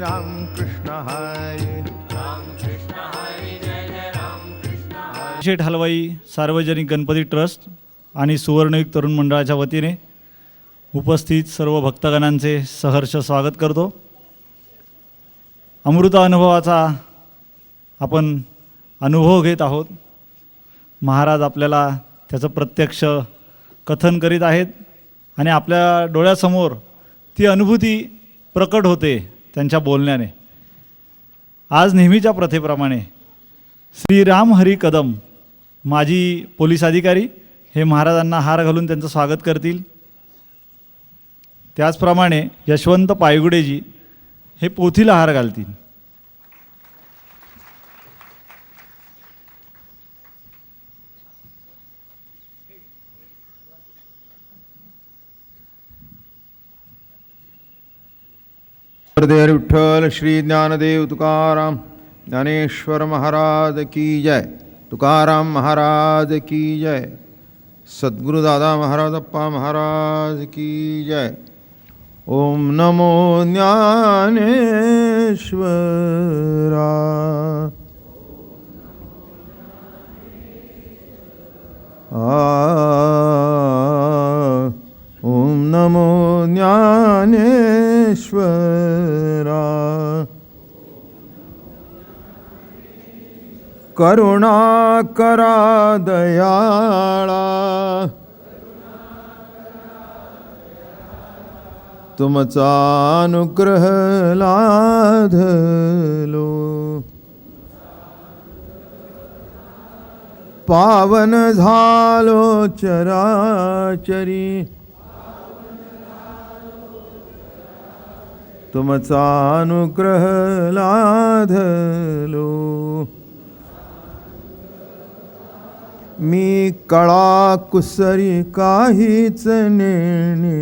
राम कृष्ण हरी शेठ हलवाई सार्वजनिक गणपती ट्रस्ट आणि सुवर्णयुग तरुण मंडळाच्या वतीने उपस्थित सर्व भक्तगणांचे सहर्ष स्वागत करतो. अमृत अनुभवाचा आपण अनुभव घेत आहोत. महाराज आपल्याला त्याचं प्रत्यक्ष कथन करीत आहेत आणि आपल्या डोळ्यासमोर ती अनुभूती प्रकट होते त्यांच्या बोलण्याने. आज नेहमीच्या प्रथेप्रमाणे श्रीराम हरी कदम माजी पोलीस अधिकारी हे महाराजांना हार घालून त्यांचं स्वागत करतील. त्याचप्रमाणे यशवंत पायगुडेजी हे पोथीला हार घालतील. हृदय विठ्ठल श्री ज्ञानदेव तुकाराम ज्ञानेश्वर महाराज की जय. तुकाराम महाराज की जय. सद्गुरु दादा महाराज अप्पा महाराज की जय. ओम नमो ज्ञानेश्वरा. ओम नमो ज्ञानेश्वरा. करुणा करा दयाळा तुमचा अनुग्रह लाधलो. पावन झालो चराचरी तुमचा अनुग्रह लाधलो. मी कळा कुसरी काहीच नेणे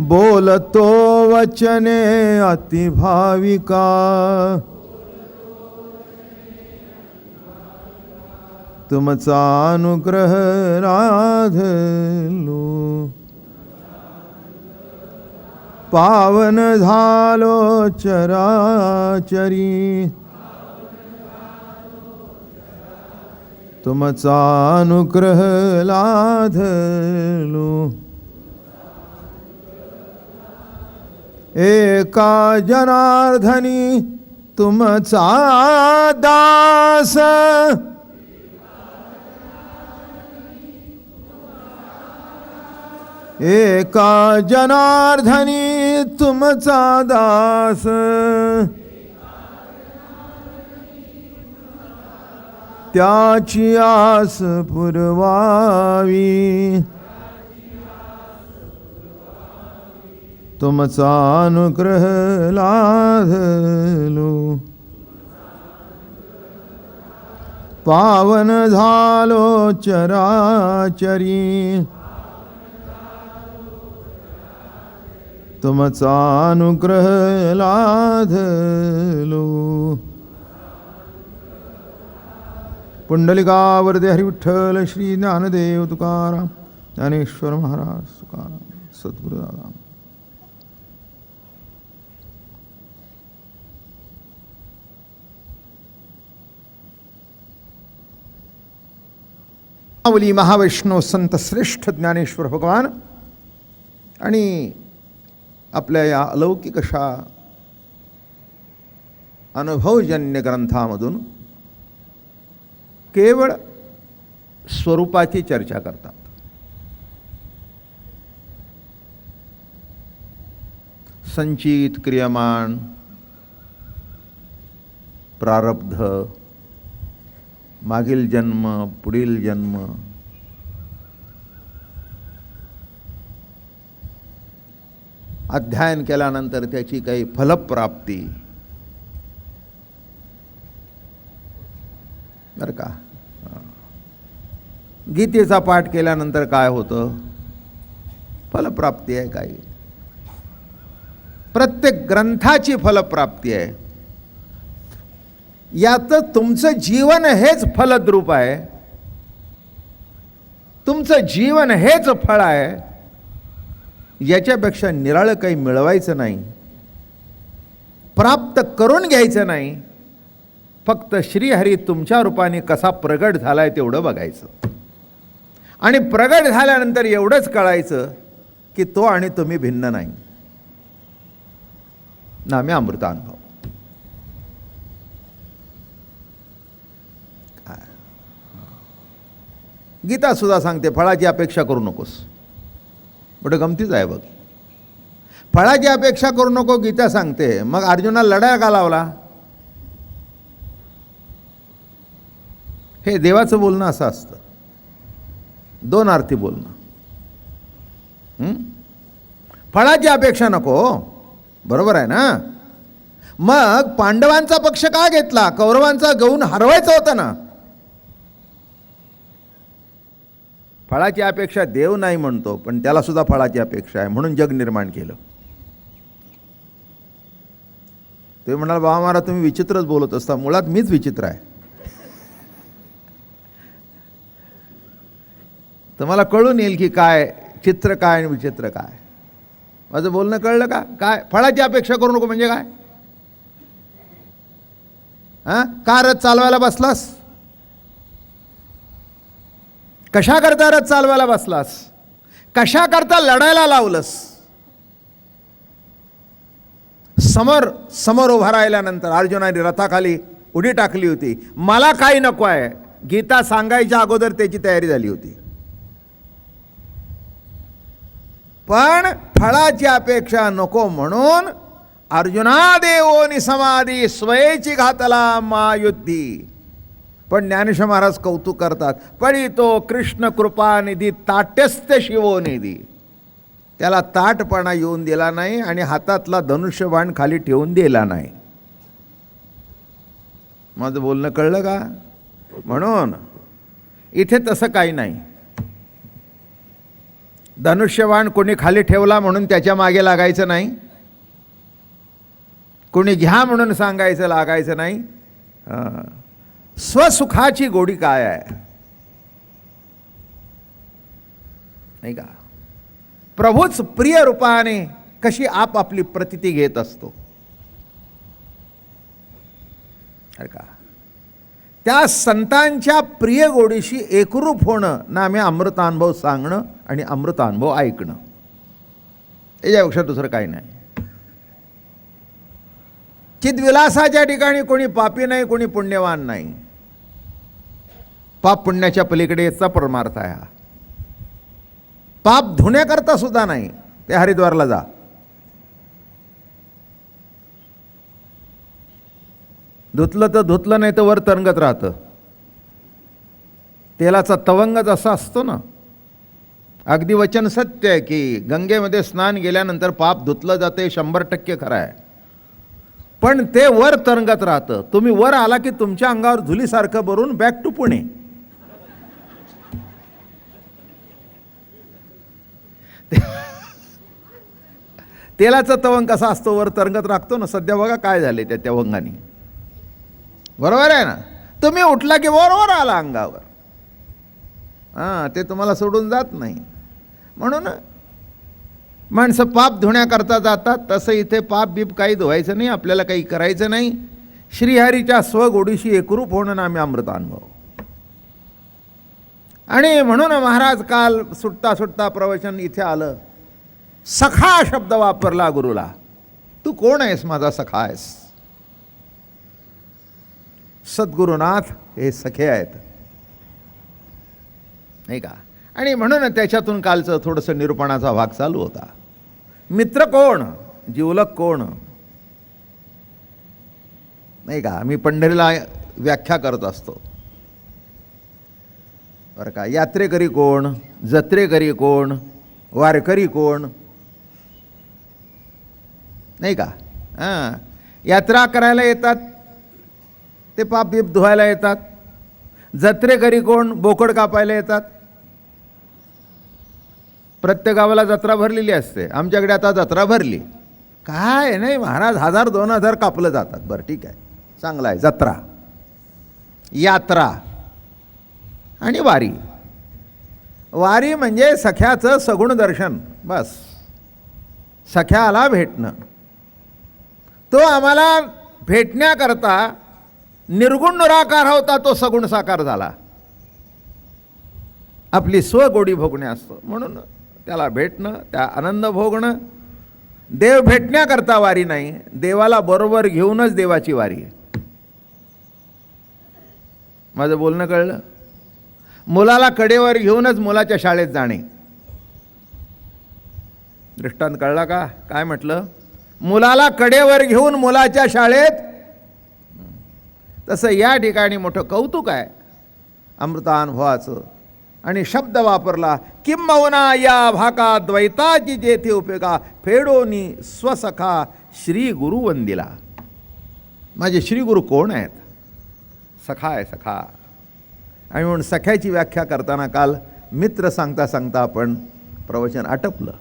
बोलतो वचने अतिभाविका. तुमचा अनुग्रह लाधलो. पावन झालो चराचरी तुमचा अनुग्रह लाधलो. एका जनार्दनी तुमचा दास एका जनार्दनी तुमचा दास. त्याची आस पुरवावी तुमचा अनुग्रह लाधलो. पावन झालो चराचरी तुमचा अनुग्रह लाधलो. पुंडलिकावरदे हरिविठ्ठल श्री ज्ञानदेव तुकाराम ज्ञानेश्वर महाराज तुकाराम सद्गुरु दादा. माऊली महावैष्णव संत श्रेष्ठ ज्ञानेश्वर भगवान आणि आपल्या या अलौकिक अशा अनुभवजन्य ग्रंथामधून केवळ स्वरूपाची चर्चा करतात. संचित क्रियमाण प्रारब्ध मागील जन्म पुढील जन्म अध्ययन केल्यानंतर त्याची काही फलप्राप्ती बरं का. गीतेचा पाठ केल्यानंतर काय होतं फलप्राप्ती आहे. काही प्रत्येक ग्रंथाची फलप्राप्ती आहे. याचं तुमचं जीवन हेच फलद्रूप आहे. तुमचं जीवन हेच फळ आहे. याच्यापेक्षा निराळं काही मिळवायचं नाही, प्राप्त करून घ्यायचं नाही. फक्त श्रीहरी तुमच्या रूपाने कसा प्रगट झालाय तेवढं बघायचं. आणि प्रगट झाल्यानंतर एवढंच कळायचं की तो आणि तुम्ही भिन्न नाही. नामे अमृतानुभव. गीता सुद्धा सांगते फळाची अपेक्षा करू नकोस. बरं गमतीच आहे बघ. फळाची अपेक्षा करू नको गीता सांगते. मग अर्जुनाला लढाया का लावला? हे देवाचं बोलणं असं असतं, दोन अर्थी बोलणं. फळाची अपेक्षा नको, बरोबर आहे ना. मग पांडवांचा पक्ष का घेतला? कौरवांचा घेऊन हरवायचं होतं ना. फळाची अपेक्षा देव नाही म्हणतो, पण त्याला सुद्धा फळाची अपेक्षा आहे, म्हणून जग निर्माण केलं. ते म्हणाल बाबा महाराज तुम्ही विचित्रच बोलत असता. मुळात मीच विचित्र आहे. तुम्हाला कळून येईल की काय चित्र काय आणि विचित्र काय. माझं बोलणं कळलं का? काय फळाची अपेक्षा करू नको म्हणजे काय? का रथ चालवायला बसलास? कशा करता रथ चालवायला बसलास? कशा करता लढायला लावलंस? समोर उभा राहिल्यानंतर अर्जुनाने रथाखाली उडी टाकली होती. मला काही नको आहे, गीता सांगायच्या अगोदर त्याची तयारी झाली होती. पण फळाची अपेक्षा नको म्हणून अर्जुना देवोनी समाधी स्वयेची घातला महायुद्धी. पण ज्ञानेश्वर महाराज कौतुक करतात, पडी तो कृष्ण कृपानिधी ताट्यस्थ शिवोनिधी. त्याला ताटपणा येऊन दिला नाही आणि हातातला धनुष्यबाण खाली ठेवून दिला नाही. माझं बोलणं कळलं का? म्हणून इथे तसं काही नाही. धनुष्यबाण कोणी खाली ठेवला म्हणून त्याच्या मागे लागायचं नाही, कोणी घ्या म्हणून सांगायचं लागायचं नाही. स्वसुखाची गोडी काय आहे नाही का? प्रभूच प्रिय रूपाने कशी आपली प्रतिती घेत असतो का? त्या संतांच्या प्रिय गोडीशी एकरूप होणं नामे अमृतानुभव सांगणं आणि अमृतानुभव ऐकणं. याच्यापेक्षा दुसरं काही नाही. चिद्विलासाच्या ठिकाणी कोणी पापी नाही, कोणी पुण्यवान नाही. पाप पुण्याच्या पलीकडे याचा परमार्थ आहे हा. पाप धुण्याकरता सुद्धा नाही. ते हरिद्वारला जा, धुतलं तर धुतलं, नाही तर वर तरंगत राहतं. तेलाचा तवंगच असा असतो ना. अगदी वचन सत्य आहे की गंगेमध्ये स्नान गेल्यानंतर पाप धुतलं जाते, 100% खरं आहे. पण ते वर तरंगत राहतं. तुम्ही वर आला की तुमच्या अंगावर धुलीसारखं भरून बॅक टू पुणे. तेलाचा तवंग कसा असतो, वर तरंगत राखतो ना. सध्या बघा काय झाले त्या तवंगाने. बरोबर आहे ना. तुम्ही उठला की बरोबर आला अंगावर. ते तुम्हाला सोडून जात नाही. म्हणून माणसं पाप धुण्याकरता जातात. तसं इथे पाप बीप काही धुवायचं नाही, आपल्याला काही करायचं नाही. श्रीहरीच्या स्वगोडीशी एकरूप होणं नामे अमृतानुभव. आणि म्हणून महाराज काल सुटता सुटता प्रवचन इथे आलं, सखा शब्द वापरला गुरुला. तू कोण आहेस? माझा सखा आहेस. सद्गुरुनाथ हे सखे आहेत नाही का? आणि म्हणून त्याच्यातून कालचं थोडंसं निरूपणाचा भाग चालू होता. मित्र कोण, जिवलक कोण नाही का? मी पंढरीला व्याख्या करत असतो बरं का. यात्रेकरी कोण, जत्रेकरी कोण, वारकरी कोण नाही का? यात्रा करायला येतात ते पाप बीप धुवायला येतात. जत्रेकरी कोण, बोकड कापायला येतात. प्रत्येक गावाला जत्रा भरलेली असते. आमच्याकडे आता जत्रा भरली काय नाही महाराज, 1000-2000 कापलं जातात. बरं ठीक आहे, चांगलं आहे. जत्रा, यात्रा आणि वारी. वारी म्हणजे सख्याचं सगुण दर्शन बस. सख्याला भेटणं. तो आम्हाला भेटण्याकरता निर्गुण निराकार होता, तो सगुण साकार झाला. आपली स्वगोडी भोगणे असतं, म्हणून त्याला भेटणं, त्या आनंद भोगणं. देव भेटण्याकरता वारी नाही, देवाला बरोबर घेऊनच देवाची वारी आहे. माझं बोलणं कळलं? मुलाला कडेवर घेऊनच मुलाच्या शाळेत जाणे. दृष्टांत कळला का? काय म्हटलं? मुलाला कडेवर घेऊन मुलाच्या शाळेत. तसं या ठिकाणी मोठं कौतुक आहे अमृतानुभवाचं. आणि शब्द वापरला, किंबहुना या भाका द्वैताची जेथे उपयोगा फेडोनी स्वसखा श्री गुरु वंदिला. माझे श्री गुरु कोण आहेत? सखा आहे, सखा. आणि म्हणून सख्याची व्याख्या करताना काल मित्र सांगता सांगता आपण प्रवचन आटपलं.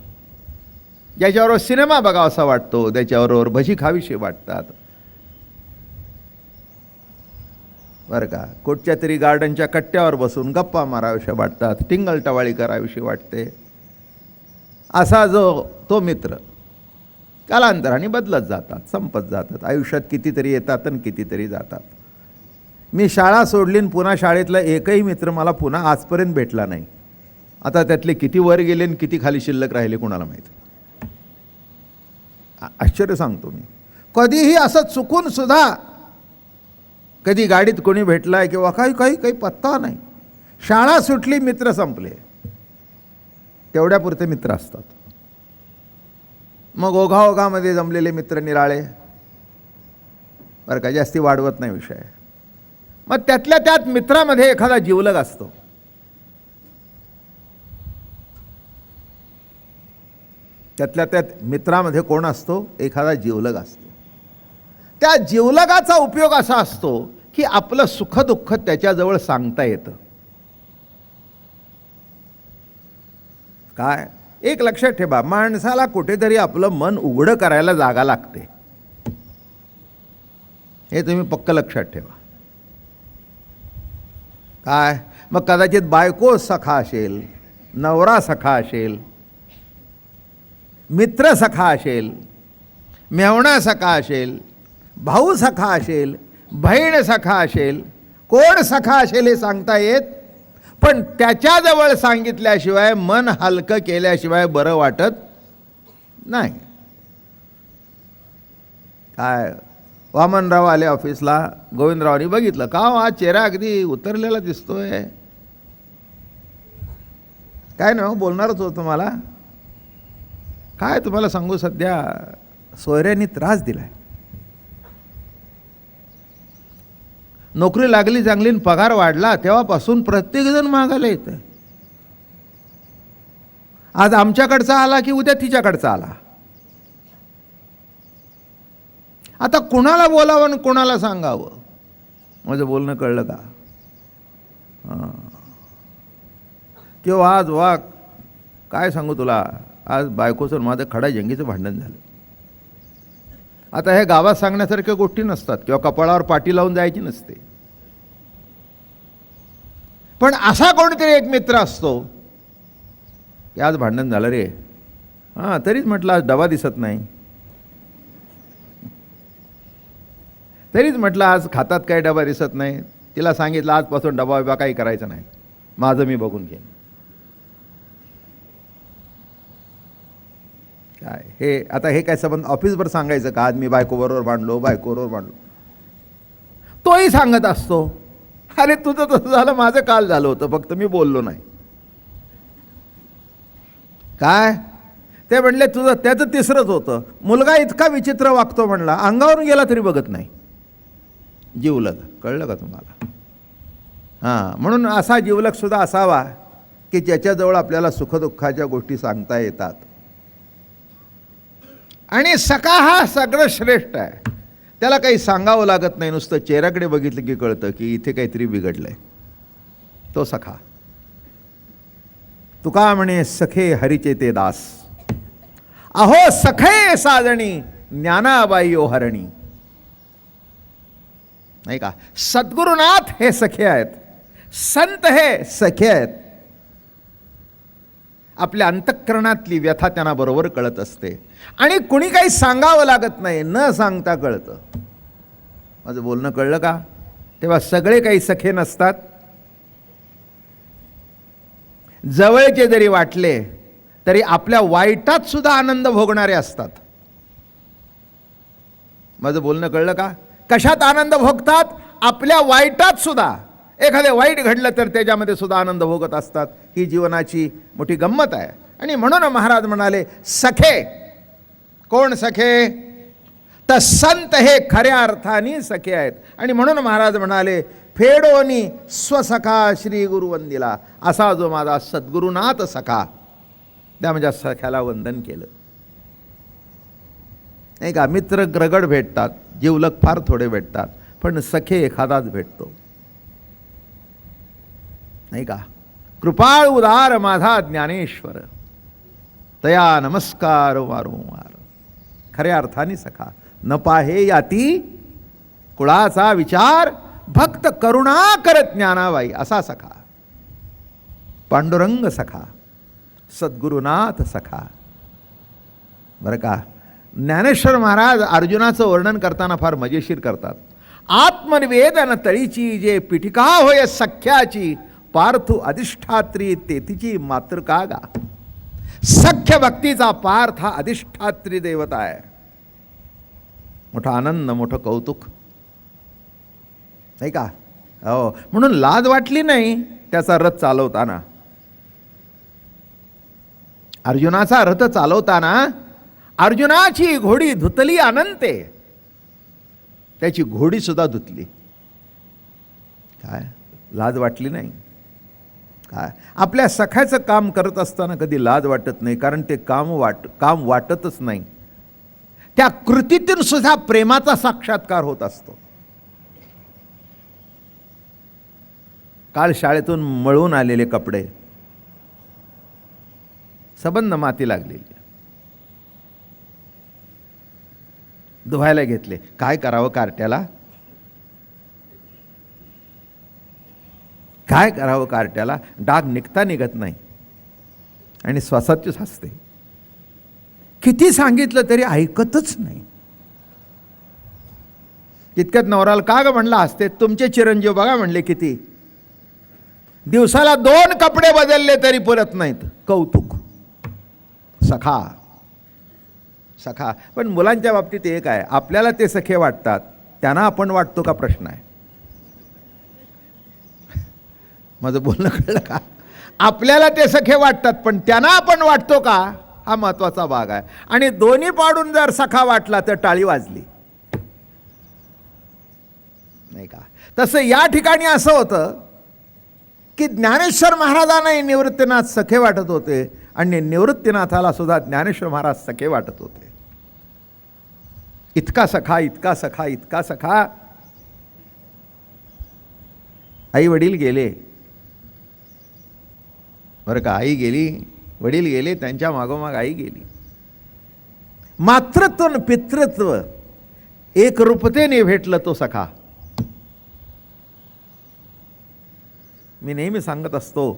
ज्याच्याबरोबर सिनेमा बघावासा वाटतो, त्याच्याबरोबर भजी खावीशी वाटतात, बरं का. कुठच्या तरी गार्डनच्या कट्ट्यावर बसून गप्पा माराव्याशा वाटतात, टिंगलटवाळी करावीशी वाटते. असा जो तो मित्र कालांतराने बदलत जातात, संपत जातात. आयुष्यात कितीतरी येतात आणि कितीतरी जातात. मी शाळा सोडली आणि पुन्हा शाळेतला एकही मित्र मला पुन्हा आजपर्यंत भेटला नाही. आता त्यातले किती वर गेले आणि किती खाली शिल्लक राहिले कुणाला माहीत. आश्चर्य सांगतो मी. कधीही असं चुकून सुद्धा कधी गाडीत कोणी भेटलाय किंवा काही पत्ता नाही. शाळा सुटली, मित्र संपले, तेवढ्यापुरते मित्र असतात. मग ओघाओघामध्ये जमलेले मित्र निराळे, बरं का, जास्ती वाढवत नाही विषय. मग त्यातल्या त्यात मित्रामध्ये एखादा जिवलग असतो. त्यातल्या त्यात मित्रामध्ये कोण असतो? एखादा जिवलग असतो. त्या जिवलगाचा उपयोग असा असतो की आपलं सुखदुःख त्याच्याजवळ सांगता येतं. काय एक लक्षात ठेवा, माणसाला कुठेतरी आपलं मन उघडं करायला जागा लागते. हे तुम्ही पक्क लक्षात ठेवा. काय मग कदाचित बायको सखा असेल, नवरा सखा असेल, मित्र सखा असेल, मेवणा सखा असेल, भाऊ सखा असेल, बहीण सखा असेल, कोण सखा असेल हे सांगता येत. पण त्याच्याजवळ सांगितल्याशिवाय, मन हलकं केल्याशिवाय बरं वाटत नाही. काय वामनराव आले ऑफिसला, गोविंदरावांनी बघितलं, का हा चेहरा अगदी उतरलेला दिसतोय. काय नाही बोलणारच होतं तुम्हाला. काय तुम्हाला सांगू, सध्या सोयऱ्यांनी त्रास दिलाय. नोकरी लागली चांगली, पगार वाढला, तेव्हापासून प्रत्येकजण मागायला येतं. आज आमच्याकडचा आला की उद्या तिच्याकडचा आला. आता कुणाला बोलावं आणि कुणाला सांगावं? माझं बोलणं कळलं का? हां. किंवा आज वा काय सांगू तुला, आज बायकोचं माझं खडाजंगीचं भांडण झालं. आता हे गावात सांगण्यासारख्या गोष्टी नसतात किंवा कपाळावर पाटी लावून जायची नसते. पण असा कोणतरी एक मित्र असतो की आज भांडण झालं रे, हां तरीच म्हटलं आज डबा दिसत नाही, तरीच म्हटलं आज खातात काय डबा दिसत नाही. तिला सांगितलं आजपासून डबा बिबा काही करायचा नाही, माझं मी बघून घेईन. काय हे आता हे काय संबंध ऑफिसवर सांगायचं का आज मी बायकोबरोबर भांडलो. तोही सांगत असतो, अरे तुझं तसं झालं, माझं काल झालं होतं, फक्त मी बोललो नाही. काय ते म्हणले तुझं, त्याचं तिसरंच होतं. मुलगा इतका विचित्र वागतो म्हणला, अंगावरून गेला तरी बघत नाही. जिवलग, कळलं का तुम्हाला? हां, म्हणून असा जिवलग सुद्धा असावा की ज्याच्याजवळ आपल्याला सुखदुःखाच्या गोष्टी सांगता येतात. आणि सखा हा सगळं श्रेष्ठ आहे. त्याला काही सांगावं लागत नाही, नुसतं चेहऱ्याकडे बघितलं की कळतं की इथे काहीतरी बिघडलंय. तो सखा. तुका म्हणे सखे हरीचे ते दास, अहो सखे साजणी ज्ञानाबाई ओ हरणी. नाही का? सद्गुरुनाथ हे सखे आहेत, संत हे सखे आहेत. आपल्या अंतःकरणातली व्यथा त्यांना बरोबर कळत असते आणि कुणी काही सांगावं लागत नाही, न सांगता कळतं. माझं बोलणं कळलं का? तेव्हा सगळे काही सखे नसतात. जवळचे जरी वाटले तरी आपल्या वाईटात सुद्धा आनंद भोगणारे असतात. माझं बोलणं कळलं का? कशात आनंद भोगतात? आपल्या वाईटात सुद्धा. एखादे वाईट घडलं तर त्याच्यामध्ये सुद्धा आनंद भोगत असतात. ही जीवनाची मोठी गंमत आहे. आणि म्हणून महाराज म्हणाले सखे. कोण सखे? तर संत हे खऱ्या अर्थाने सखे आहेत. आणि म्हणून महाराज म्हणाले फेडोनी स्वसखा श्री गुरुवंदिला. असा जो माझा सद्गुरुनाथ सखा, त्या माझ्या सख्याला वंदन केलं. नाही का? मित्र रगड भेटतात, जिवलग फार थोडे भेटतात, पण सखे एखादाच भेटतो. नाही का? कृपाळ उदार माझा ज्ञानेश्वर, तया नमस्कार वारंवार. खऱ्या अर्थाने सखा. न पाहे याती कुळाचा विचार, भक्त करुणा करत ज्ञानाबाई. असा सखा. पांडुरंग सखा, सद्गुरुनाथ सखा. बरं का? ज्ञानेश्वर महाराज अर्जुनाचं वर्णन करताना फार मजेशीर करतात. आत्मनिवेदन तळीची जे पिटिका होय सख्याची, पार्थू अधिष्ठात्री तेथीची मातृका गा. सख्य भक्तीचा पार्थ हा अधिष्ठात्री देवता आहे. मोठा आनंद, मोठं कौतुक. नाही का? हो. म्हणून लाज वाटली नाही त्याचा रथ चालवताना. अर्जुनाचा रथ चालवताना अर्जुनाची घोडी धुतली अनंते, त्याची घोडी सुद्धा धुतली. काय लाज वाटली नाही? काय आपल्या सख्याचं काम करत असताना कधी लाज वाटत नाही, कारण ते काम वाटतच नाही. त्या कृतीतून सुद्धा प्रेमाचा साक्षात्कार होत असतो. काल शाळेतून मळून आलेले कपडे सबंध माती लागलेली, धुवायला घेतले. काय करावं कार्ट्याला? काय करावं कार्ट्याला? डाग निघता निघत नाही आणि श्वासाचीच हसते. किती सांगितलं तरी ऐकतच नाही. तितक्यात नवराला का ग म्हणला हसते? तुमचे चिरंजीव बघा म्हणले किती दिवसाला 2 कपडे बदलले तरी पुरत नाहीत. कौतुक. सखा सखा. पण मुलांच्या बाबतीत एक आहे, आपल्याला ते सखे वाटतात, त्यांना आपण वाटतो का प्रश्न आहे. माझं बोलणं कळलं का? आपल्याला ते सखे वाटतात, पण त्यांना आपण वाटतो का, हा महत्वाचा भाग आहे. आणि दोन्ही पाडून जर सखा वाटला तर टाळी वाजली. नाही का? तसं या ठिकाणी असं होतं की ज्ञानेश्वर महाराजांनाही निवृत्तीनाथ सखे वाटत होते आणि निवृत्तीनाथाला सुद्धा ज्ञानेश्वर महाराज सखे वाटत होते. इतका सखा, इतका सखा, इतका सखा. आई वडील गेले. बरं का? आई गेली, वडील गेले, त्यांच्या मागोमाग आई गेली. मातृत्व आणि पितृत्व एक रूपतेने भेटलं तो सखा. मी नेहमी सांगत असतो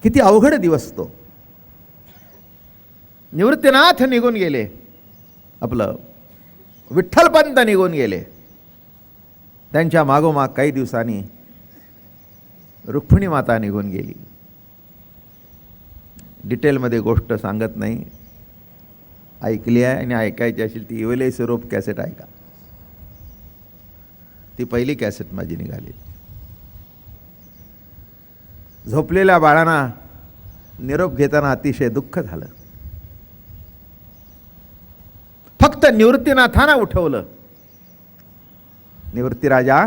किती अवघड दिवस तो. निवृत्तीनाथ निघून गेले, आपलं विठ्ठलपंत निघून गेले. त्यांच्या मागोमाग काही दिवसांनी रुक्मिणी माता निघून गेली. डिटेलमध्ये गोष्ट सांगत नाही, ऐकली आहे आणि ऐकायची असेल ती इवले स्वरूप कॅसेट ऐका. ती पहिली कॅसेट माझी निघाली. झोपलेल्या बाळांना निरोप घेताना अतिशय दुःख झालं. फक्त निवृत्तीनाथांना उठवलं. निवृत्ती राजा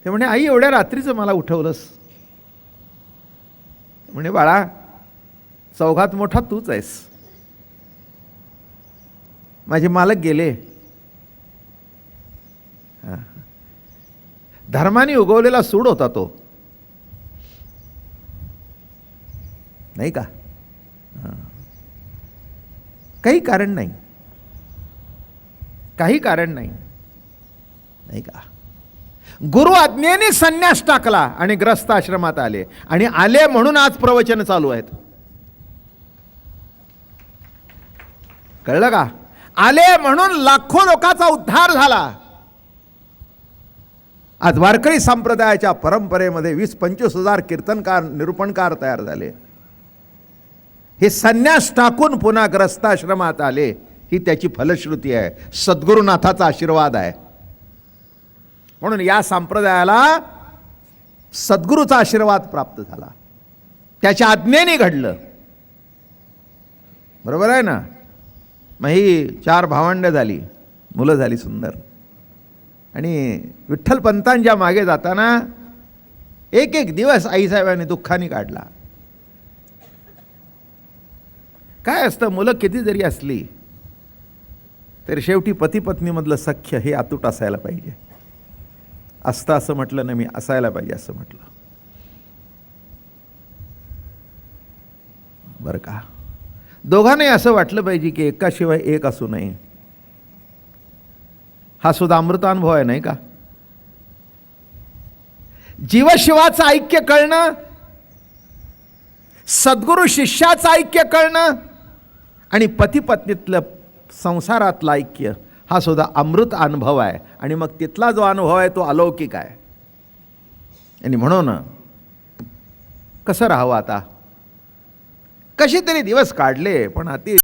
ते म्हणे, आई एवढ्या रात्रीचं मला उठवलंस? म्हणे, बाळा चौघात मोठा तूच आहेस. माझे मालक गेले. धर्माने उगवलेला सूड होता तो, नाही का? काही कारण नाही, काही कारण नाही, नाही का? गुरु आज्ञेने संन्यास टाकला आणि ग्रस्त आश्रमात आले. आणि आले म्हणून आज प्रवचन चालू आहेत. कळलं का? आले म्हणून लाखो लोकांचा उद्धार झाला. आज वारकरी संप्रदायाच्या परंपरेमध्ये 20-25 हजार कीर्तनकार निरूपणकार तयार झाले. हे संन्यास टाकून पुन्हा ग्रस्ताश्रमात आले. ही त्याची फलश्रुती आहे, सद्गुरुनाथाचा आशीर्वाद आहे. म्हणून या संप्रदायाला सद्गुरूचा आशीर्वाद प्राप्त झाला, त्याच्या आज्ञेने घडलं. बरोबर आहे ना? मग ही 4 भावंडं झाली, मुलं झाली सुंदर. आणि विठ्ठलपंतांच्या मागे जाताना एक दिवस आईसाहेबांनी दुःखाने काढला. काय असतं, मुलं किती जरी असली तर शेवटी पती पत्नीमधलं सख्य हे अतूट असायला पाहिजे. असतं असं म्हटलं नाही मी, असायला पाहिजे असं म्हटलं. बरं का? दोघांनाही असं वाटलं पाहिजे की एकाशिवाय एक असू नये. हा सुद्धा अमृतानुभव आहे, नाही का? जीवशिवाचं ऐक्य कळणं, सद्गुरु शिष्याचं ऐक्य कळणं आणि पती पत्नीतलं संसारातलं ऐक्य हा सुद्धा अमृत अनुभव आहे. आणि मग तिथला जो अनुभव आहे तो अलौकिक आहे. आणि म्हणून कसं राहावं आता? कसे तरी दिवस काढले, पण अति